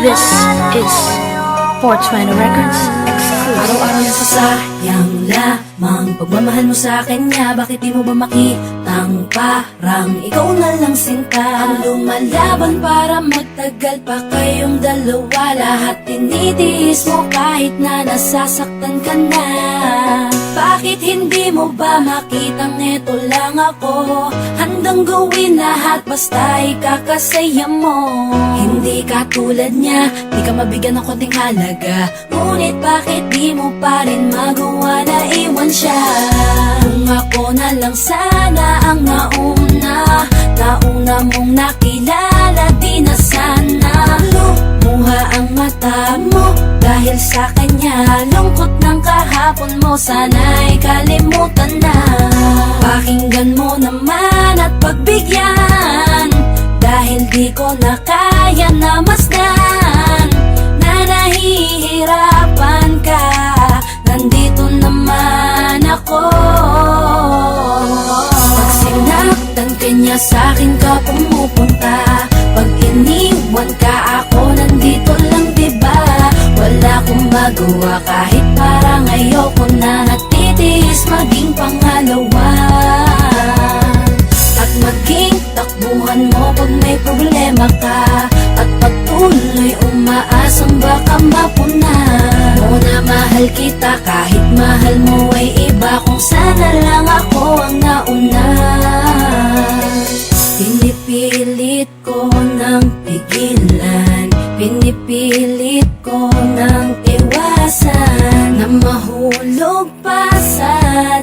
This is 420 Records exclusive. Araw-araw yan sa sayang lamang pagmamahal mo sa akin nga. Bakit di mo ba makitang parang ikaw na lang sinta ang lumalaban para magtagal pa kayong dalawa. Lahat tinitiis mo kahit na nasasaktan ka na. Bakit hindi mo ba makitang eto lang ako? Handang gawin lahat basta ikakasaya mo. Hindi ka tulad niya, di ka mabigyan ng konting halaga. Ngunit bakit di mo pa rin magawa na iwan siya? Kung ako na lang sana ang nauna mong nakilala, di na sana lumuha ang mata mo dahil sa kanya. Lungkot ng kahapon mo, sana'y kalimutan na. Pakinggan mo naman at pagbigyan, dahil di ko na kaya na masdan na nahihirapan ka. Nandito naman ako. Pag sinaktan ka niya, sa'kin ka pumupunta. Pag iniwan ka, ako nandito lang, diba? Wala akong magawa kahit parang ayoko na. Nagtitiis maging pangalawa at maging takbuhan mo pag may problema ka. At patuloy umaasang baka mapuna mo na mahal kita kahit mahal mo ay iba. Kung sana lang ako ang nauna. Pinipilit ko ng pigilan, pinipilit ko ng iwasan na mahulog pa sa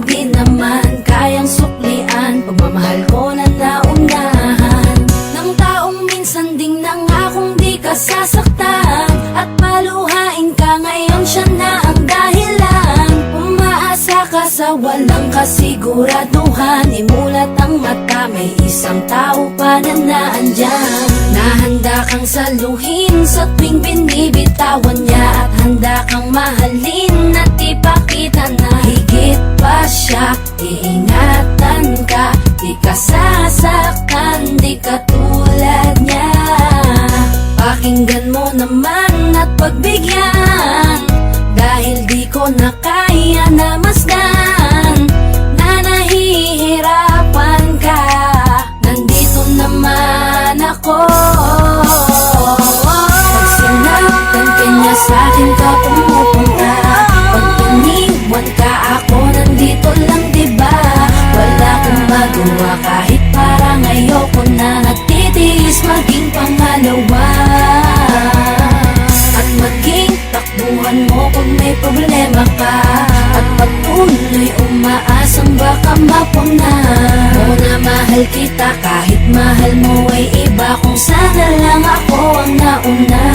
di naman kayang suklian. Pagmamahal ko na naunahan ng taong minsan ding nangakong di ka sasaktan. At paluhain ka ngayon, siya na ang dahilan. Umaasa ka sa walang kasiguraduhan. Imulat ang mata, may isang tao pa na naandyan. Nahanda kang saluhin sa tuwing binibitawan niya. At handa kang mahalin at ipakita na higit pa siya. Iingatan ka, di ka sasaktan, di ka tulad niya. Pakinggan mo naman at pagbigyan, dahil di ko na kaya na masdan na nahihirapan ka. Nandito naman ako. Pag sinaktan ka niya, sa'kin ka pumupunta. Pag iniwan ka, ako nandito lang, diba? Wala akong magawa kahit parang ayoko na. Nagtitiis maging pangalawa at maging takbuhan mo pag may problema ka. At patuloy umaasang baka mapuna mo na mahal kita kahit mahal mo ay iba. Kung sana lang ako ang nauna.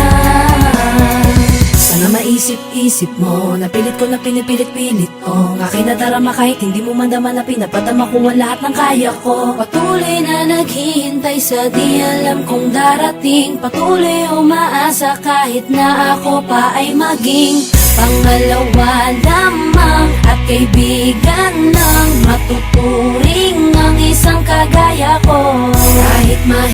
Sana maisip-isip mo, napilit ko na pinipilit-pilit ko. Ang aking nadarama kahit hindi mo mandama na pinapadama ko ang lahat ng kaya ko. Patuloy na naghihintay sa di alam kung darating. Patuloy umaasa kahit na ako pa ay maging pangalawa lamang at kaibigan lang. Matuturing ang isang kagaya ko kahit